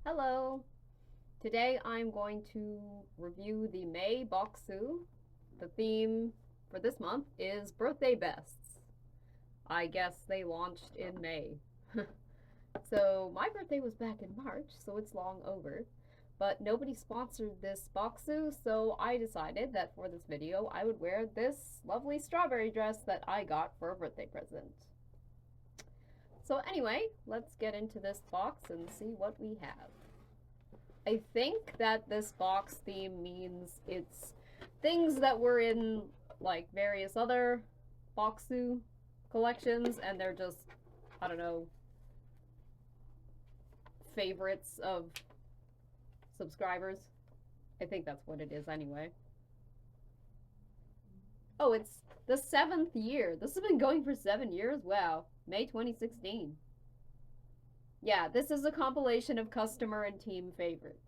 Hello! Today I'm going to review the May Bokksu. The theme for this month is Birthday Bests. I guess they launched in May. So my birthday was back in March, so it's long over. But nobody sponsored this Bokksu, so I decided that for this video I would wear this lovely strawberry dress that I got for a birthday present. So anyway, let's get into this box and see what we have. I think that this box theme means it's things that were in like various other Bokksu collections and they're just, I don't know, favorites of subscribers. I think that's what it is anyway. Oh, it's the 7th year. This has been going for 7 years? Wow. May 2016. Yeah, this is a compilation of customer and team favorites.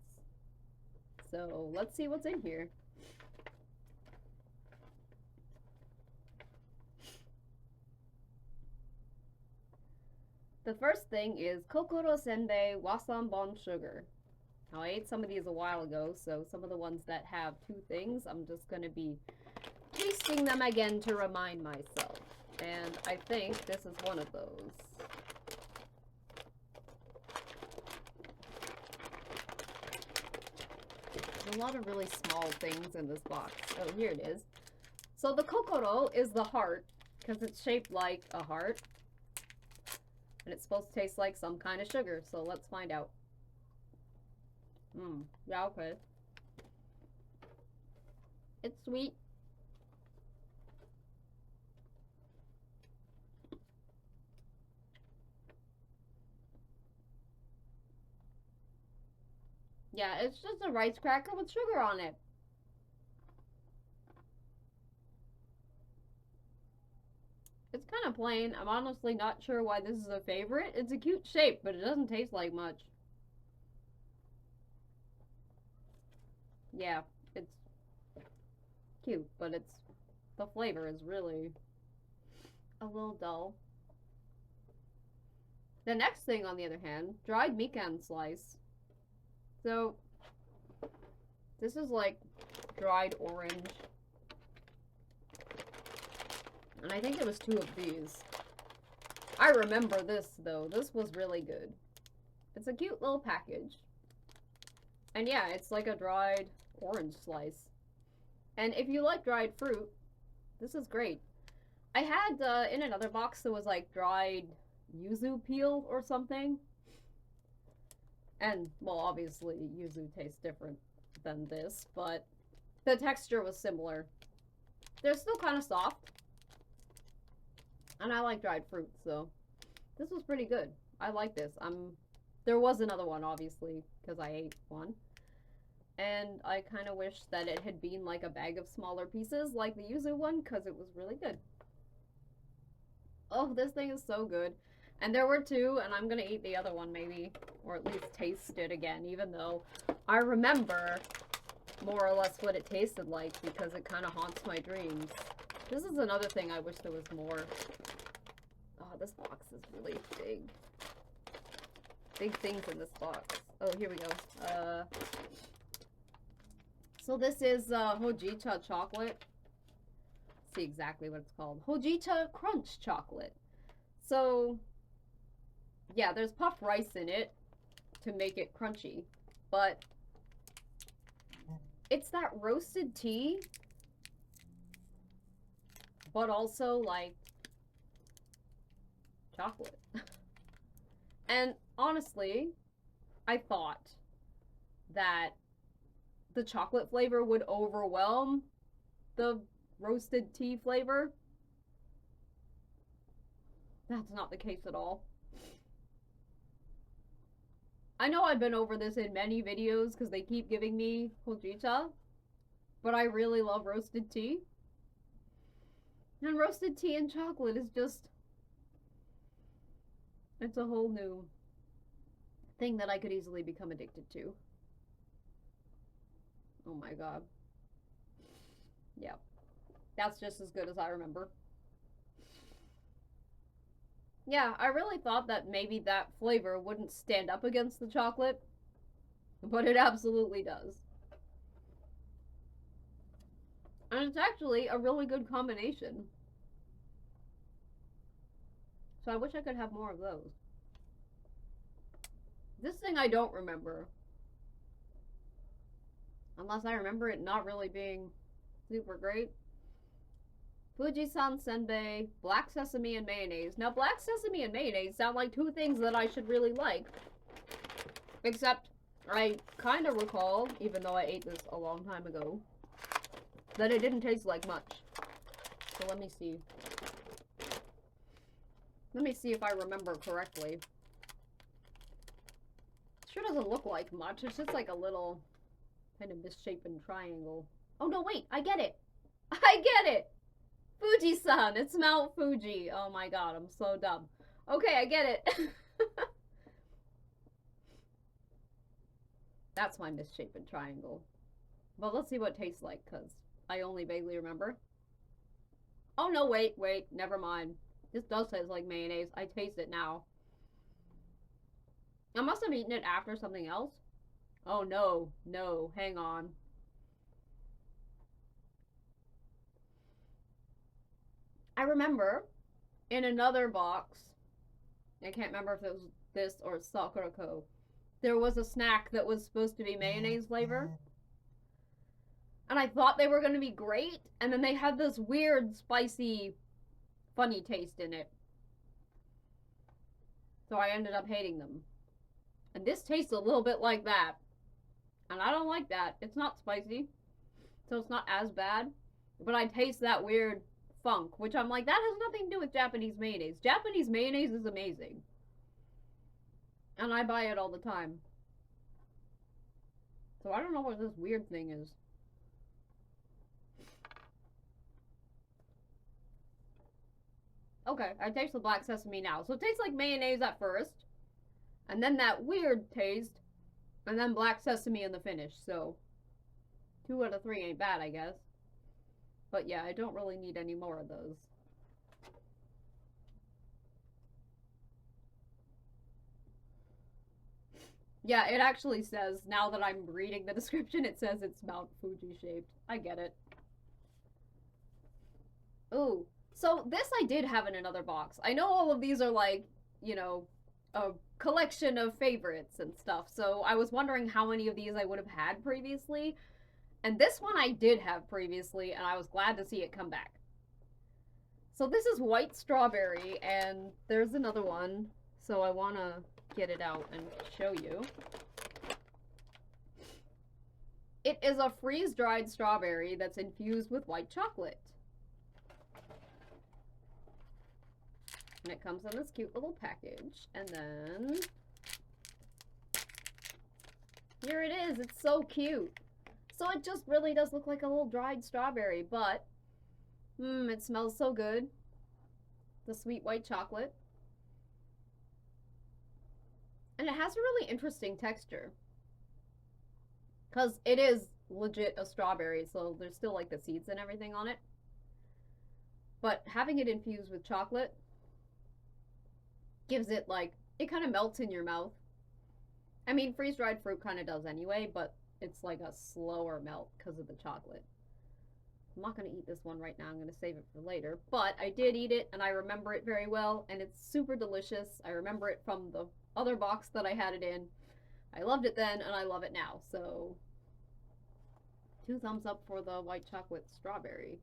So let's see what's in here. The first thing is Kokoro Senbei Wasanbon Sugar. Now, I ate some of these a while ago, so some of the ones that have two things, I'm just going to be tasting them again to remind myself. And I think this is one of those. There's a lot of really small things in this box. Oh, here it is. So the kokoro is the heart, because it's shaped like a heart. And it's supposed to taste like some kind of sugar, so let's find out. Yeah, okay. It's sweet. Yeah, it's just a rice cracker with sugar on it. It's kind of plain. I'm honestly not sure why this is a favorite. It's a cute shape, but it doesn't taste like much. Yeah, it's cute, but the flavor is really a little dull. The next thing, on the other hand, dried mikan slice. So, this is like dried orange. And I think it was two of these. I remember this, though. This was really good. It's a cute little package. And yeah, it's like a dried orange slice. And if you like dried fruit, this is great. I had in another box that was like dried yuzu peel or something. And, well, obviously, yuzu tastes different than this, but the texture was similar. They're still kind of soft. And I like dried fruit, so this was pretty good. I like this. There was another one, obviously, because I ate one. And I kind of wish that it had been like a bag of smaller pieces, like the yuzu one, because it was really good. Oh, this thing is so good. And there were two, and I'm going to eat the other one maybe, or at least taste it again, even though I remember more or less what it tasted like because it kind of haunts my dreams. This is another thing I wish there was more. Oh, this box is really big. Big things in this box. Oh, here we go. So this is Hojicha chocolate. Let's see exactly what it's called. Hojicha Crunch chocolate. So, yeah, there's puffed rice in it to make it crunchy. But it's that roasted tea, but also like chocolate. And honestly, I thought that the chocolate flavor would overwhelm the roasted tea flavor. That's not the case at all. I know I've been over this in many videos because they keep giving me hojicha, but I really love roasted tea. And roasted tea and chocolate is just, it's a whole new thing that I could easily become addicted to. Oh my god. Yeah. That's just as good as I remember. Yeah, I really thought that maybe that flavor wouldn't stand up against the chocolate. But it absolutely does. And it's actually a really good combination. So I wish I could have more of those. This thing I don't remember. Unless I remember it not really being super great. Fujisan Senbei, black sesame and mayonnaise. Now, black sesame and mayonnaise sound like two things that I should really like. Except, I kind of recall, even though I ate this a long time ago, that it didn't taste like much. So let me see. Let me see if I remember correctly. It sure doesn't look like much. It's just like a little kind of misshapen triangle. Oh no, wait! I get it! I get it! Fuji-san! It's Mount Fuji! Oh my god, I'm so dumb. Okay, I get it. That's my misshapen triangle. Well, let's see what it tastes like, because I only vaguely remember. Oh no, wait, never mind. This does taste like mayonnaise. I taste it now. I must have eaten it after something else. Oh no, hang on. I remember in another box, I can't remember if it was this or Sakurako, there was a snack that was supposed to be mayonnaise flavor. And I thought they were going to be great, and then they had this weird, spicy, funny taste in it. So I ended up hating them. And this tastes a little bit like that. And I don't like that. It's not spicy, so it's not as bad. But I taste that weird funk, which I'm like, that has nothing to do with Japanese mayonnaise. Japanese mayonnaise is amazing. And I buy it all the time. So I don't know what this weird thing is. Okay, I taste the black sesame now. So it tastes like mayonnaise at first. And then that weird taste. And then black sesame in the finish. So 2 out of 3 ain't bad, I guess. But yeah, I don't really need any more of those. Yeah, it actually says, now that I'm reading the description, it says it's Mount Fuji shaped. I get it. Ooh. So this I did have in another box. I know all of these are like, you know, a collection of favorites and stuff. So I was wondering how many of these I would have had previously. And this one I did have previously, and I was glad to see it come back. So this is white strawberry, and there's another one. So I want to get it out and show you. It is a freeze-dried strawberry that's infused with white chocolate. And it comes in this cute little package. And then here it is. It's so cute. So it just really does look like a little dried strawberry, but it smells so good. The sweet white chocolate. And it has a really interesting texture. Because it is legit a strawberry, so there's still like the seeds and everything on it. But having it infused with chocolate gives it like, it kind of melts in your mouth. I mean, freeze-dried fruit kind of does anyway, but it's like a slower melt because of the chocolate. I'm not going to eat this one right now. I'm going to save it for later. But I did eat it, and I remember it very well, and it's super delicious. I remember it from the other box that I had it in. I loved it then, and I love it now. So 2 thumbs up for the white chocolate strawberry.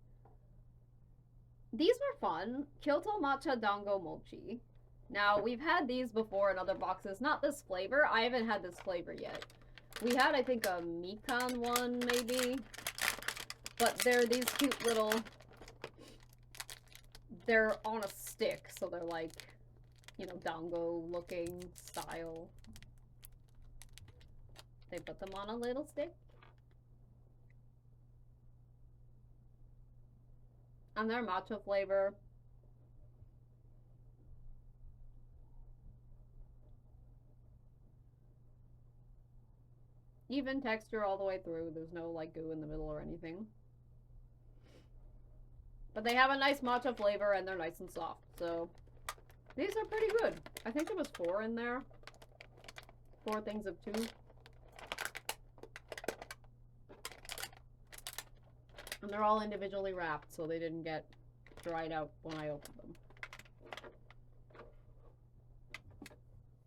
These were fun. Kyoto Matcha Dango Mochi. Now, we've had these before in other boxes. Not this flavor. I haven't had this flavor yet. We had, I think, a Mikan one, maybe. But they're these cute little... They're on a stick, so they're like, you know, dango-looking style. They put them on a little stick. And they're matcha flavor. Even texture all the way through. There's no like goo in the middle or anything. But they have a nice matcha flavor and they're nice and soft. So these are pretty good. I think there was 4 in there. 4 things of 2. And they're all individually wrapped, so they didn't get dried out when I opened them.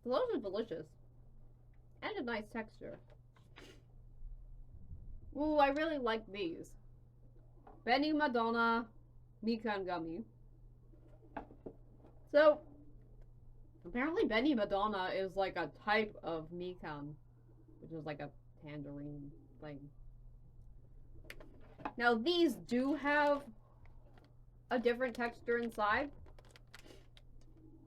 So those are delicious. And a nice texture. Ooh, I really like these. Benny Madonna Mikan Gummy. So, apparently Benny Madonna is like a type of mikan, which is like a tangerine thing. Now these do have a different texture inside.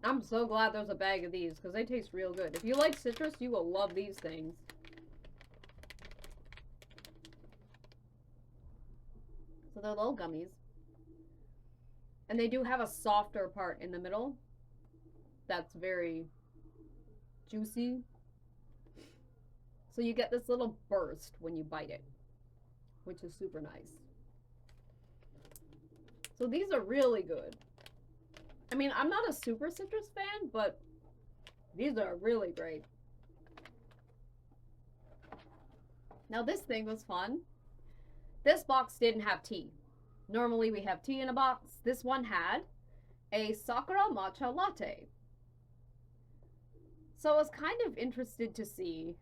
I'm so glad there's a bag of these because they taste real good. If you like citrus, you will love these things. So they're little gummies. And they do have a softer part in the middle that's very juicy. So you get this little burst when you bite it, which is super nice. So these are really good. I mean, I'm not a super citrus fan, but these are really great. Now this thing was fun. This box didn't have tea. Normally we have tea in a box. This one had a Sakura matcha latte. So I was kind of interested to see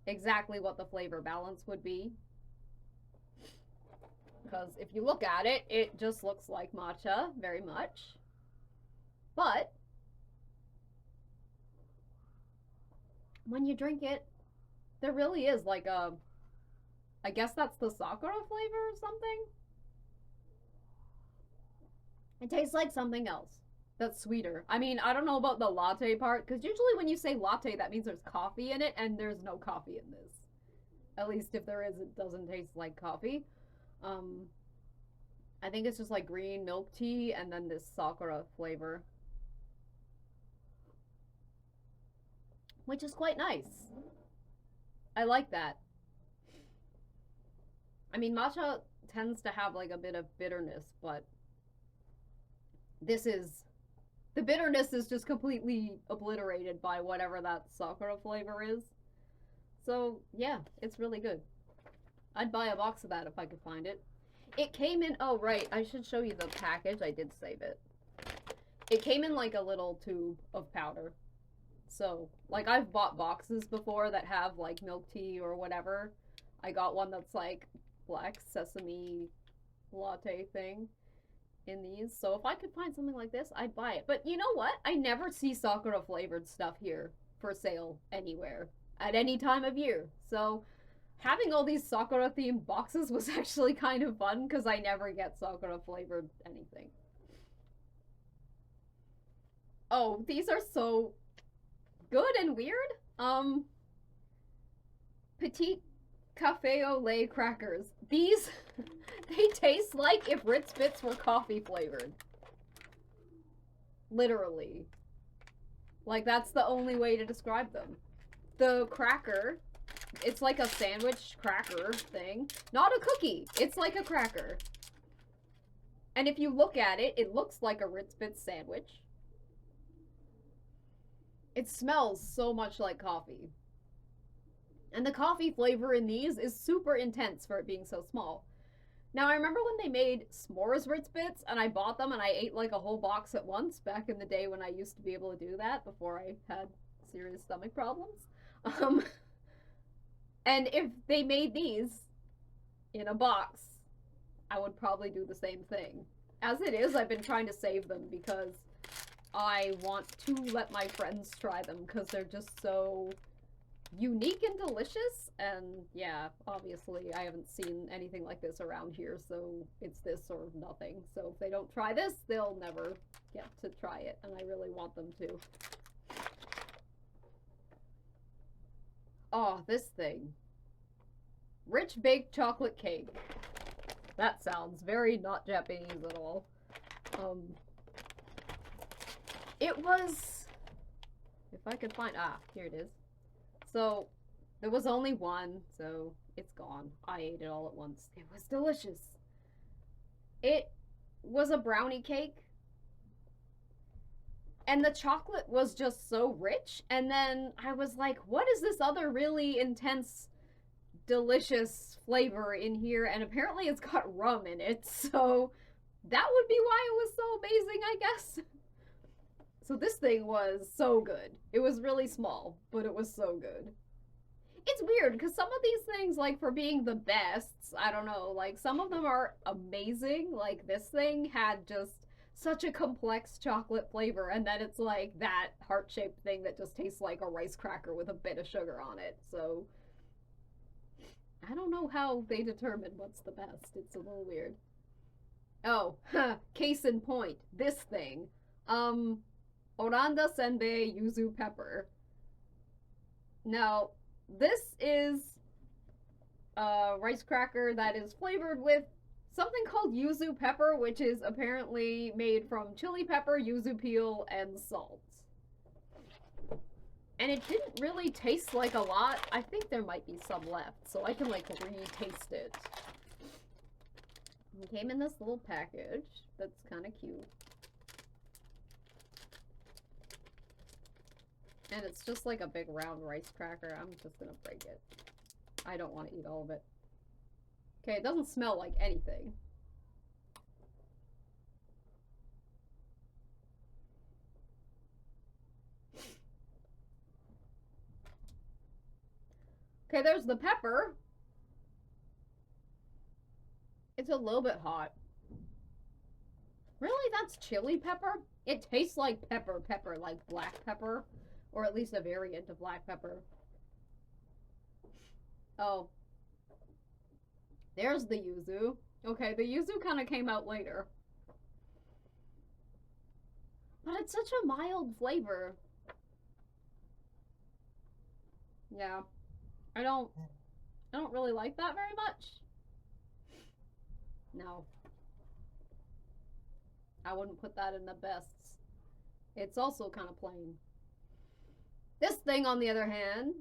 exactly what the flavor balance would be. Because if you look at it, it just looks like matcha very much. But when you drink it, there really is like a, I guess that's the Sakura flavor or something. It tastes like something else that's sweeter. I mean, I don't know about the latte part, because usually when you say latte, that means there's coffee in it, and there's no coffee in this. At least if there is, it doesn't taste like coffee. I think it's just like green milk tea and then this Sakura flavor, which is quite nice. I like that. I mean, matcha tends to have like a bit of bitterness, but this is, the bitterness is just completely obliterated by whatever that Sakura flavor is. So yeah, it's really good. I'd buy a box of that if I could find it. It came in, oh right, I should show you the package. I did save it. It came in like a little tube of powder. So, like I've bought boxes before that have like milk tea or whatever. I got one that's like black sesame latte thing in these. So if I could find something like this, I'd buy it. But you know what? I never see Sakura flavored stuff here for sale anywhere at any time of year. So having all these Sakura themed boxes was actually kind of fun because I never get Sakura flavored anything. Oh, these are so good and weird. Petite Cafe au lait crackers. These, they taste like if Ritz Bits were coffee flavored. Literally. Like, that's the only way to describe them. The cracker, it's like a sandwich cracker thing. Not a cookie. It's like a cracker. And if you look at it, it looks like a Ritz Bits sandwich. It smells so much like coffee. And the coffee flavor in these is super intense for it being so small. Now, I remember when they made s'mores Ritz Bits, and I bought them and I ate like a whole box at once back in the day when I used to be able to do that before I had serious stomach problems. And if they made these in a box, I would probably do the same thing. As it is, I've been trying to save them because I want to let my friends try them because they're just so unique and delicious. And yeah, obviously I haven't seen anything like this around here, so it's this or nothing. So if they don't try this, they'll never get to try it, and I really want them to. Oh, this thing. Rich baked chocolate cake. That sounds very not Japanese at all. It was, if I could find, here it is. So, there was only one, so it's gone. I ate it all at once. It was delicious. It was a brownie cake. And the chocolate was just so rich. And then I was like, what is this other really intense delicious flavor in here, and apparently it's got rum in it, so that would be why it was so amazing, I guess. So this thing was so good. It was really small, but it was so good. It's weird because some of these things, like for being the best, I don't know, like some of them are amazing. Like this thing had just such a complex chocolate flavor, and then it's like that heart-shaped thing that just tastes like a rice cracker with a bit of sugar on it. So I don't know how they determine what's the best. It's a little weird. Oh, case in point, this thing. Oranda senbei yuzu pepper. Now, this is a rice cracker that is flavored with something called yuzu pepper, which is apparently made from chili pepper, yuzu peel, and salt. And it didn't really taste like a lot. I think there might be some left, so I can like re-taste it. It came in this little package that's kind of cute. And it's just like a big round rice cracker. I'm just gonna break it. I don't want to eat all of it. Okay, it doesn't smell like anything. Okay, there's the pepper. It's a little bit hot. Really? That's chili pepper? It tastes like pepper, like black pepper. Or at least a variant of black pepper. Oh. There's the yuzu. Okay, the yuzu kind of came out later. But it's such a mild flavor. Yeah. I don't really like that very much. No. I wouldn't put that in the bests. It's also kind of plain. This thing, on the other hand,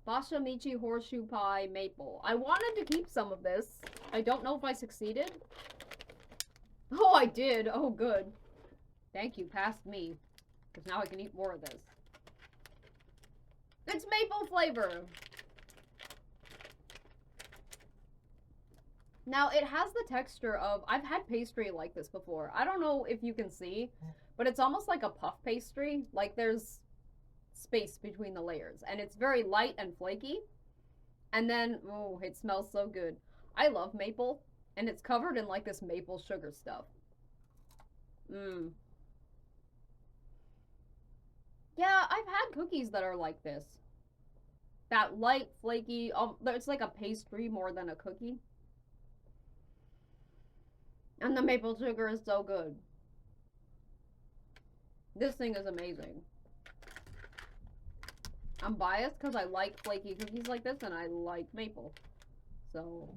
Bashamichi Horseshoe Pie Maple. I wanted to keep some of this. I don't know if I succeeded. Oh, I did. Oh, good. Thank you, past me. Because now I can eat more of this. It's maple flavor. Now, it has the texture of... I've had pastry like this before. I don't know if you can see, but it's almost like a puff pastry. Like, there's space between the layers. And it's very light and flaky. And then, oh, it smells so good. I love maple. And it's covered in, like, this maple sugar stuff. Mmm. Yeah, I've had cookies that are like this. That light, flaky... it's like a pastry more than a cookie. And the maple sugar is so good. This thing is amazing. I'm biased because I like flaky cookies like this and I like maple. So,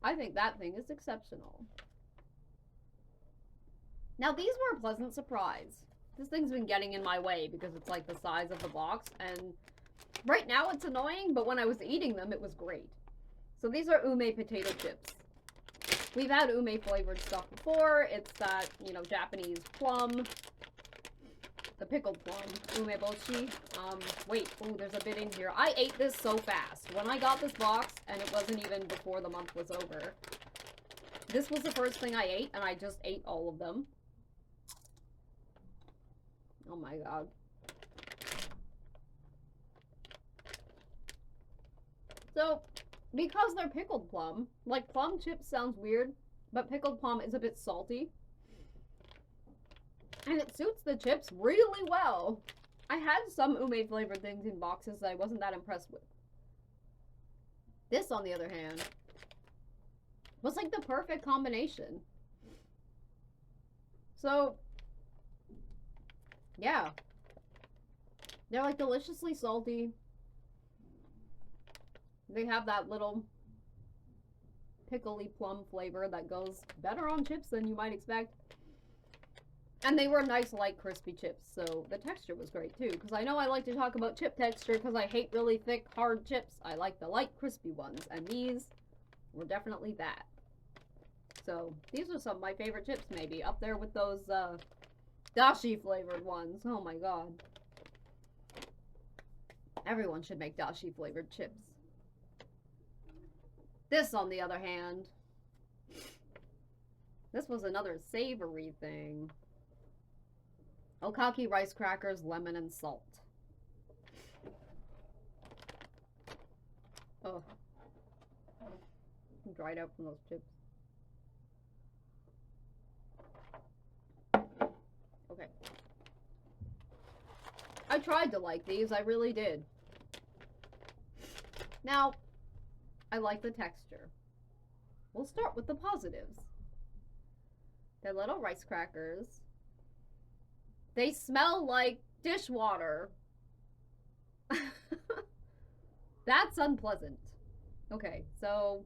I think that thing is exceptional. Now, these were a pleasant surprise. This thing's been getting in my way because it's like the size of the box. And right now it's annoying, but when I was eating them, it was great. So these are ume potato chips. We've had ume flavored stuff before. It's that, you know, Japanese plum. The pickled plum. Ume boshi. Wait. Ooh, there's a bit in here. I ate this so fast. When I got this box, and it wasn't even before the month was over. This was the first thing I ate, and I just ate all of them. Oh my god. So, because they're pickled plum, like plum chips sounds weird, but pickled plum is a bit salty. And it suits the chips really well. I had some ume flavored things in boxes that I wasn't that impressed with. This, on the other hand, was like the perfect combination. So, yeah. They're like deliciously salty. They have that little pickly plum flavor that goes better on chips than you might expect. And they were nice, light, crispy chips, so the texture was great too. Because I know I like to talk about chip texture because I hate really thick, hard chips. I like the light, crispy ones, and these were definitely that. So, these are some of my favorite chips, maybe. Up there with those, dashi flavored ones. Oh my god. Everyone should make dashi flavored chips. This, on the other hand, this was another savory thing. Okaki rice crackers, lemon, and salt. Oh. I'm dried out from those chips. Okay. I tried to like these, I really did. Now, I like the texture. We'll start with the positives. They're little rice crackers. They smell like dishwater. That's unpleasant. Okay, so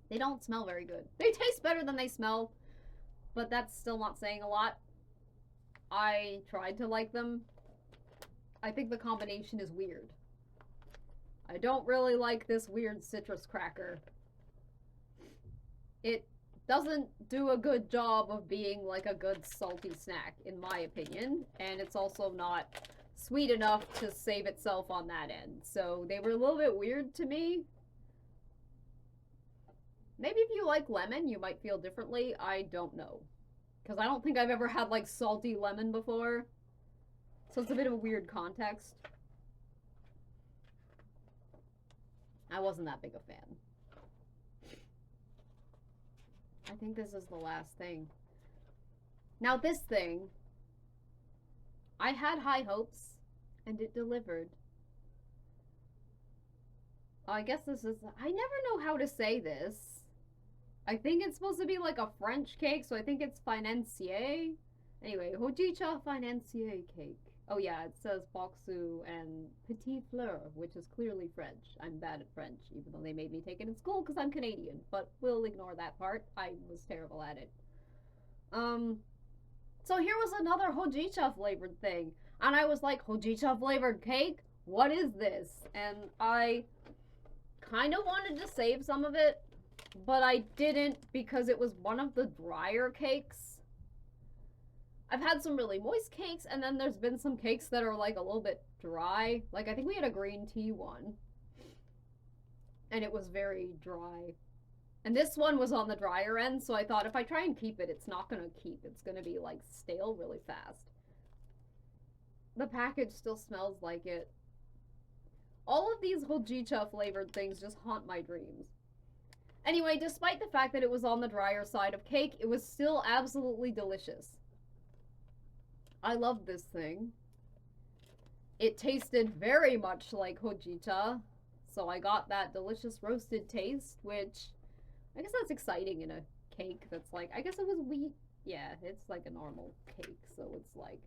they don't smell very good. They taste better than they smell, but that's still not saying a lot. I tried to like them. I think the combination is weird. I don't really like this weird citrus cracker. It doesn't do a good job of being like a good salty snack, in my opinion. And it's also not sweet enough to save itself on that end. So they were a little bit weird to me. Maybe if you like lemon, you might feel differently. I don't know. Because I don't think I've ever had like salty lemon before. So it's a bit of a weird context. I wasn't that big a fan. I think this is the last thing. Now this thing, I had high hopes, and it delivered. I guess this is, I never know how to say this. I think it's supposed to be like a French cake, so I think it's financier. Anyway, hojicha financier cake. Oh yeah, it says Bokksu and Petit Fleur, which is clearly French. I'm bad at French, even though they made me take it in school because I'm Canadian. But we'll ignore that part. I was terrible at it. So here was another hojicha flavored thing. And I was like, hojicha flavored cake? What is this? And I kind of wanted to save some of it, but I didn't because it was one of the drier cakes. I've had some really moist cakes, and then there's been some cakes that are like a little bit dry. Like I think we had a green tea one, and it was very dry. And this one was on the drier end, so I thought if I try and keep it, it's not gonna keep. It's gonna be like stale really fast. The package still smells like it. All of these hojicha flavored things just haunt my dreams. Anyway, despite the fact that it was on the drier side of cake, it was still absolutely delicious. I love this thing. It tasted very much like hojicha, so I got that delicious roasted taste, which I guess that's exciting in a cake that's like, I guess it was wheat. Yeah, it's like a normal cake, so it's like,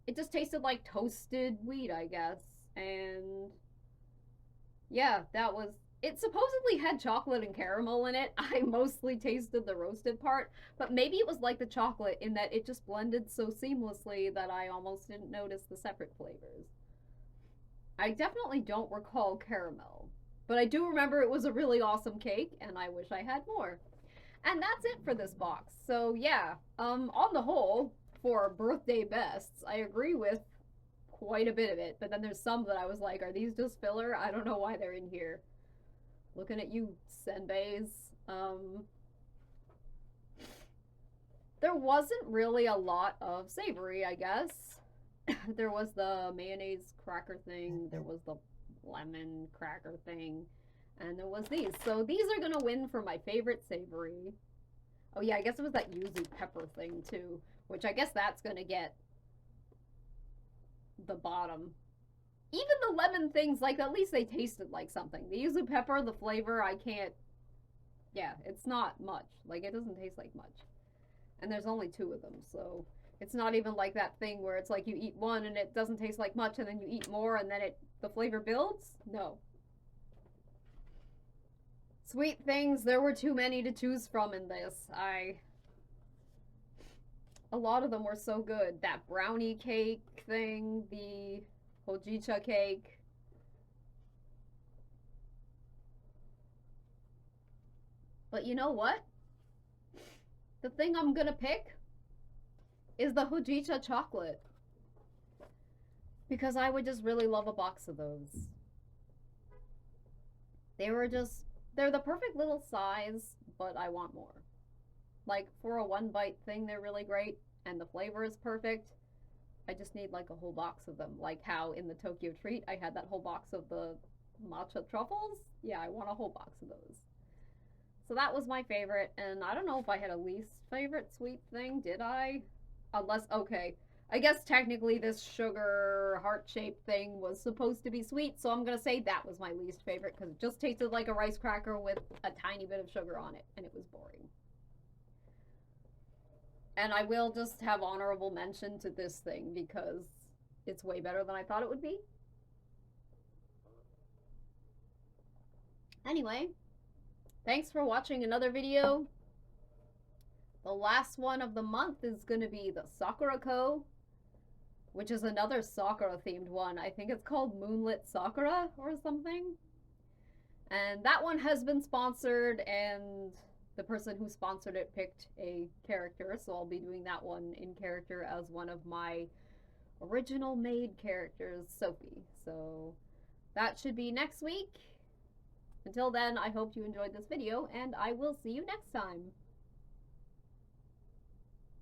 it just tasted like toasted wheat, I guess. And yeah, that was, it supposedly had chocolate and caramel in it. I mostly tasted the roasted part, but maybe it was like the chocolate in that it just blended so seamlessly that I almost didn't notice the separate flavors. I definitely don't recall caramel, but I do remember it was a really awesome cake, and I wish I had more. And that's it for this box. So yeah, on the whole, for birthday bests, I agree with quite a bit of it, but then there's some that I was like, are these just filler? I don't know why they're in here. Looking at you, senbeis. There wasn't really a lot of savory, I guess. There was the mayonnaise cracker thing, there was the lemon cracker thing, and there was these. So these are gonna win for my favorite savory. Oh yeah, I guess it was that yuzu pepper thing too, which I guess that's gonna get the bottom. Even the lemon things, like, at least they tasted like something. The yuzu pepper, the flavor, I can't... Yeah, it's not much. Like, it doesn't taste like much. And there's only 2 of them, so... It's not even like that thing where it's like you eat one and it doesn't taste like much and then you eat more and then the flavor builds? No. Sweet things, there were too many to choose from in this. A lot of them were so good. That brownie cake thing, the hojicha cake. But you know what? The thing I'm gonna pick is the hojicha chocolate. because I would just really love a box of those. They're the perfect little size, but I want more. Like, for a one bite thing, they're really great, and the flavor is perfect. I just need like a whole box of them. Like how in the Tokyo Treat, I had that whole box of the matcha truffles. Yeah, I want a whole box of those. So that was my favorite, and I don't know if I had a least favorite sweet thing, did I? Unless, okay. I guess technically this sugar heart-shaped thing was supposed to be sweet, so I'm gonna say that was my least favorite because it just tasted like a rice cracker with a tiny bit of sugar on it, and it was boring. And I will just have honorable mention to this thing because it's way better than I thought it would be. Anyway, thanks for watching another video. The last one of the month is going to be the Sakura Co, which is another Sakura themed one. I think it's called Moonlit Sakura or something. And that one has been sponsored, and the person who sponsored it picked a character, so I'll be doing that one in character as one of my original made characters, Sophie. So that should be next week. Until then, I hope you enjoyed this video, and I will see you next time.